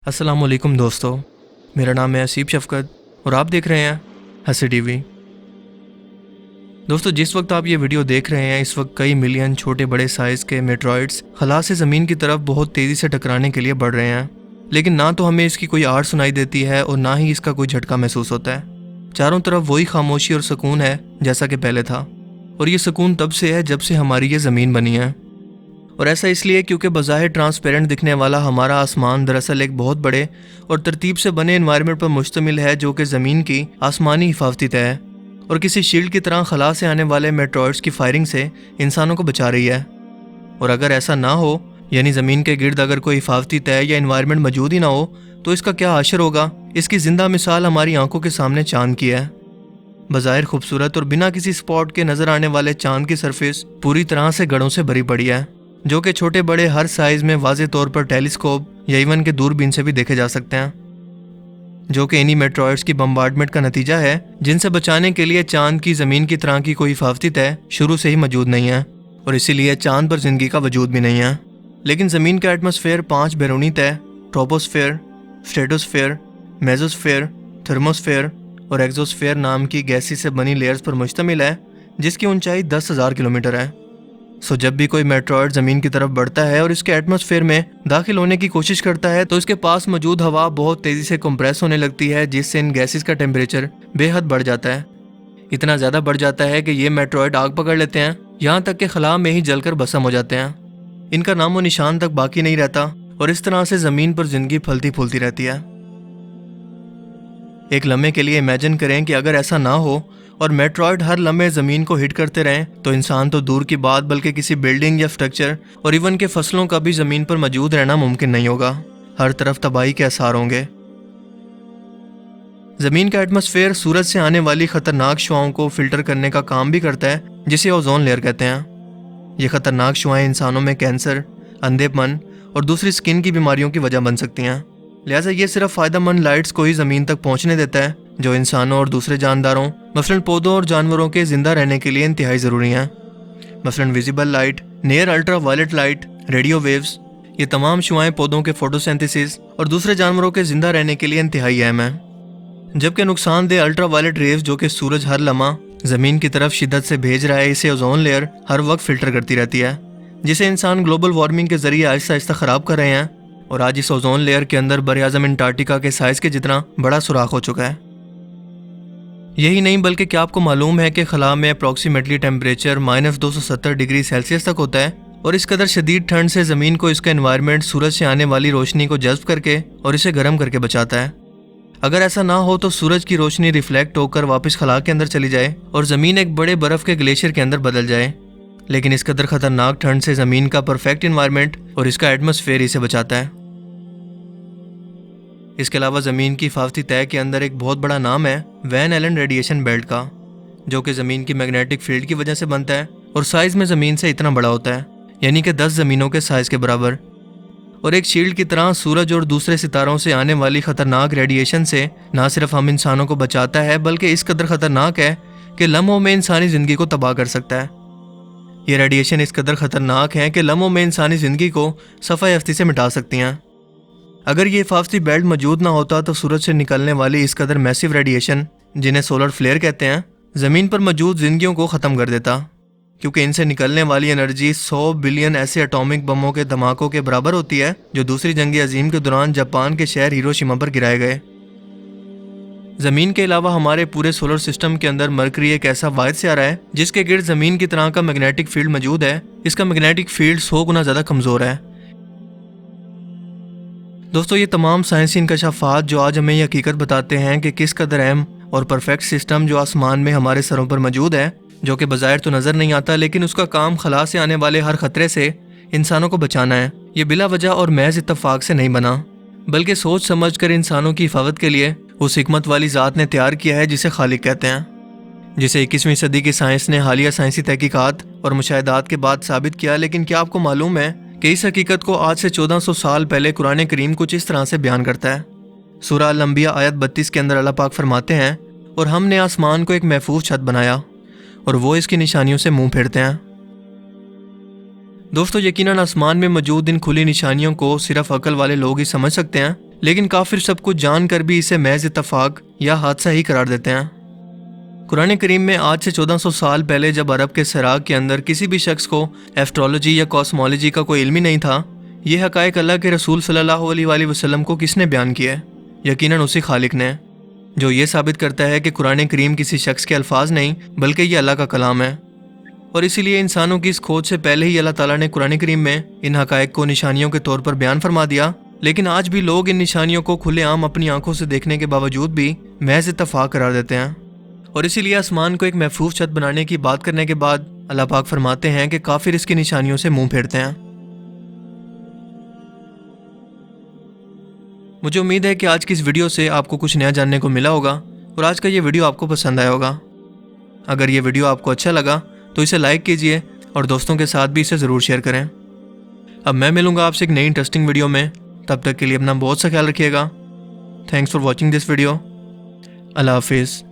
अस्सलाम वालेकुम दोस्तों, मेरा नाम है असीब शफकत और आप देख रहे हैं हंसी टीवी। दोस्तों, जिस वक्त आप ये वीडियो देख रहे हैं इस वक्त कई मिलियन छोटे बड़े साइज़ के मेट्रॉइड्स खला से ज़मीन की तरफ बहुत तेज़ी से टकराने के लिए बढ़ रहे हैं, लेकिन ना तो हमें इसकी कोई आड़ सुनाई देती है और ना ही इसका कोई झटका महसूस होता है। चारों तरफ वही खामोशी और सुकून है जैसा कि पहले था, और ये सुकून तब से है जब से हमारी ये ज़मीन बनी है। और ऐसा इसलिए क्योंकि बज़ाहिर ट्रांसपेरेंट दिखने वाला हमारा आसमान दरअसल एक बहुत बड़े और तरतीब से बने एनवायरनमेंट पर मुश्तमिल है जो कि ज़मीन की आसमानी हिफाजती तय है और किसी शील्ड की तरह खला से आने वाले मेट्रॉइड्स की फायरिंग से इंसानों को बचा रही है। और अगर ऐसा ना हो, यानी ज़मीन के गिर्द अगर कोई हिफाजती तय या एनवायरनमेंट मौजूद ही ना हो, तो इसका क्या असर होगा? इसकी ज़िंदा मिसाल हमारी आंखों के सामने चाँद की है। बज़ाहिर खूबसूरत और बिना किसी स्पॉट के नज़र आने वाले चाँद की सरफेस पूरी तरह से गढ़ों से भरी पड़ी है, जो कि छोटे बड़े हर साइज़ में वाज़े तौर पर टेलीस्कोप या इवन के दूरबीन से भी देखे जा सकते हैं, जो कि इन्हीं मेट्रॉइड्स की बम्बार्डमेंट का नतीजा है, जिनसे बचाने के लिए चांद की ज़मीन की तरह की कोई हिफाजती तय शुरू से ही मौजूद नहीं है और इसीलिए चांद पर ज़िंदगी का वजूद भी नहीं है। लेकिन ज़मीन का एटमॉस्फेयर 5 बैरूनी तय ट्रोपोस्फेयर, स्ट्रेटोस्फेयर, मेसोस्फेयर, थर्मोस्फेयर और एक्सोस्फेयर नाम की गैसी से बनी लेयर्स पर मुश्तमिल है, जिसकी ऊंचाई 10,000 किलोमीटर है। जब भी कोई मेट्रॉइड ज़मीन की तरफ बढ़ता है और इसके एटमॉस्फेयर में दाखिल होने की कोशिश करता है तो इसके पास मौजूद हवा बहुत तेज़ी से कंप्रेस होने लगती है, जिससे इन गैसेस का टेम्परेचर बेहद बढ़ जाता है। इतना ज़्यादा बढ़ जाता है कि ये मेट्रॉइड आग पकड़ लेते हैं, यहाँ तक कि खला में ही जलकर भस्म हो जाते हैं। इनका नामो निशान तक बाकी नहीं रहता और इस तरह से ज़मीन पर ज़िंदगी फलती फूलती रहती है। एक लम्हे के लिए इमेजिन करें कि अगर ऐसा ना हो और मेट्रॉइड हर लम्हे ज़मीन को हिट करते रहें तो इंसान तो दूर की बात बल्कि किसी बिल्डिंग या स्ट्रक्चर और इवन के फसलों का भी ज़मीन पर मौजूद रहना मुमकिन नहीं होगा। हर तरफ तबाही के आसार होंगे। ज़मीन का एटमॉस्फेयर सूरज से आने वाली ख़तरनाक शुआओं को फिल्टर करने का काम भी करता है, जिसे ओजोन लेयर कहते हैं। ये ख़तरनाक शुआएं इंसानों में कैंसर, अंधेपन और दूसरी स्किन की बीमारियों की वजह बन सकती हैं। लिहाजा ये सिर्फ फ़ायदेमंद लाइट्स को ही ज़मीन तक पहुँचने देता है, जो इंसानों और दूसरे जानदारों मसलन पौधों और जानवरों के जिंदा रहने के लिए इंतहाई ज़रूरी हैं। मसलन visible light, near ultraviolet light, radio waves, ये तमाम शुआएं पौधों के फोटोसिंथेसिस और दूसरे जानवरों के जिंदा रहने के लिए इंतहाई अहम है। जबकि नुकसानदेह अल्ट्रा वायलेट रेव्स जो कि सूरज हर लम्हा ज़मीन की तरफ शिद्दत से भेज रहा है, इसे ओजोन लेयर हर वक्त फ़िल्टर करती रहती है, जिसे इंसान ग्लोबल वार्मिंग के ज़रिए आहिस्ता आहिस्ता ख़राब कर रहे हैं। और आज इस ओजोन लेयर के अंदर बरआज़म अंटार्कटिका के साइज़ के जितना बड़ा सुराख हो चुका है। यही नहीं बल्कि क्या आपको मालूम है कि खला में अप्रॉक्सीमेटली टेम्परेचर -270 डिग्री सेल्सियस तक होता है और इस कदर शदीद ठंड से ज़मीन को इसका एनवायरनमेंट सूरज से आने वाली रोशनी को जज्ब करके और इसे गर्म करके बचाता है। अगर ऐसा ना हो तो सूरज की रोशनी रिफ्लेक्ट होकर वापस खला के अंदर चली जाए और ज़मीन एक बड़े बर्फ़ के ग्लेशियर के अंदर बदल जाए। लेकिन इस कदर ख़तरनाक ठंड से ज़मीन का परफेक्ट एनवायरनमेंट और इसका एटमॉस्फेयर इसे बचाता है। इसके अलावा ज़मीन की हिफाजती तय के अंदर एक बहुत बड़ा नाम है वैन एलन रेडिएशन बेल्ट का, जो कि ज़मीन की मैग्नेटिक फील्ड की वजह से बनता है और साइज़ में ज़मीन से इतना बड़ा होता है, यानी कि 10 ज़मीनों के साइज़ के बराबर। और एक शील्ड की तरह सूरज और दूसरे सितारों से आने वाली ख़तरनाक रेडिएशन से ना सिर्फ हम इंसानों को बचाता है बल्कि इस कदर ख़तरनाक है कि लम्हों में इंसानी ज़िंदगी को तबाह कर सकता है। ये रेडिएशन इस कदर ख़तरनाक है कि लम्हों में इंसानी ज़िंदगी को सफ़ाई हफ्ती से मिटा सकती हैं। अगर ये हिफाजती बेल्ट मौजूद ना होता तो सूरज से निकलने वाली इस कदर मैसिव रेडिएशन, जिन्हें सोलर फ्लेयर कहते हैं, ज़मीन पर मौजूद जिंदगियों को ख़त्म कर देता, क्योंकि इनसे निकलने वाली एनर्जी 100 बिलियन ऐसे एटॉमिक बमों के धमाकों के बराबर होती है जो दूसरी जंग अजीम के दौरान जापान के शहर हिरोशिमा पर गिराए गए। ज़मीन के अलावा हमारे पूरे सोलर सिस्टम के अंदर मरकरी एक ऐसा वाहिद सितारा है जिसके गिर्द ज़मीन की तरह का मैग्नेटिक फील्ड मौजूद है। इसका मैग्नेटिक फील्ड 100 गुना ज़्यादा कमज़ोर है। दोस्तों, ये तमाम साइंसी इंकशाफात जो आज हमें ये हकीकत बताते हैं कि किस कदर अहम और परफेक्ट सिस्टम जो आसमान में हमारे सरों पर मौजूद है, जो कि बज़ाहिर तो नज़र नहीं आता लेकिन उसका काम खला से आने वाले हर ख़तरे से इंसानों को बचाना है, ये बिला वजह और महज इत्तफाक से नहीं बना, बल्कि सोच समझ कर इंसानों की हिफाजत के लिए उस हिकमत वाली ज़ात ने तैयार किया है जिसे खालिक कहते हैं, जिसे 21वीं सदी की साइंस ने हालिया साइंसी तहकीकात और मुशाहिदात के बाद साबित किया। लेकिन क्या आपको मालूम है कि इस हकीकत को आज से 1400 साल पहले कुरान करीम कुछ इस तरह से बयान करता है। सूरह अल-अंबिया आयत 32 के अंदर अल्लाह पाक फरमाते हैं, और हमने आसमान को एक महफूज छत बनाया और वो इसकी निशानियों से मुंह फेरते हैं। दोस्तों, यकीनन आसमान में मौजूद इन खुली निशानियों को सिर्फ अकल वाले लोग ही समझ सकते हैं, لیکن کافر سب کچھ جان کر بھی اسے محض اتفاق یا حادثہ ہی قرار دیتے ہیں۔ قرآن کریم میں آج سے 1400 سال پہلے جب عرب کے سراغ کے اندر کسی بھی شخص کو ایسٹرولوجی یا کاسمولوجی کا کوئی علم ہی نہیں تھا، یہ حقائق اللہ کے رسول صلی اللہ علیہ وآلہ وسلم کو کس نے بیان کیا ہے؟ یقیناً اسی خالق نے، جو یہ ثابت کرتا ہے کہ قرآن کریم کسی شخص کے الفاظ نہیں بلکہ یہ اللہ کا کلام ہے۔ اور اسی لیے انسانوں کی اس کھوج سے پہلے ہی اللہ تعالیٰ نے قرآن کریم میں ان حقائق کو نشانیوں کے طور پر بیان فرما دیا، لیکن آج بھی لوگ ان نشانیوں کو کھلے عام اپنی آنکھوں سے دیکھنے کے باوجود بھی محض اتفاق قرار دیتے ہیں۔ اور اسی لیے آسمان کو ایک محفوظ چھت بنانے کی بات کرنے کے بعد اللہ پاک فرماتے ہیں کہ کافر اس کی نشانیوں سے منہ پھیرتے ہیں۔ مجھے امید ہے کہ آج کی اس ویڈیو سے آپ کو کچھ نیا جاننے کو ملا ہوگا اور آج کا یہ ویڈیو آپ کو پسند آیا ہوگا۔ اگر یہ ویڈیو آپ کو اچھا لگا تو اسے لائک کیجئے اور دوستوں کے ساتھ بھی اسے ضرور شیئر کریں۔ اب میں ملوں گا آپ سے ایک نئی انٹرسٹنگ ویڈیو میں، تب تک کے لیے اپنا بہت سا خیال رکھیے گا۔ Thanks for watching this video. اللہ حافظ۔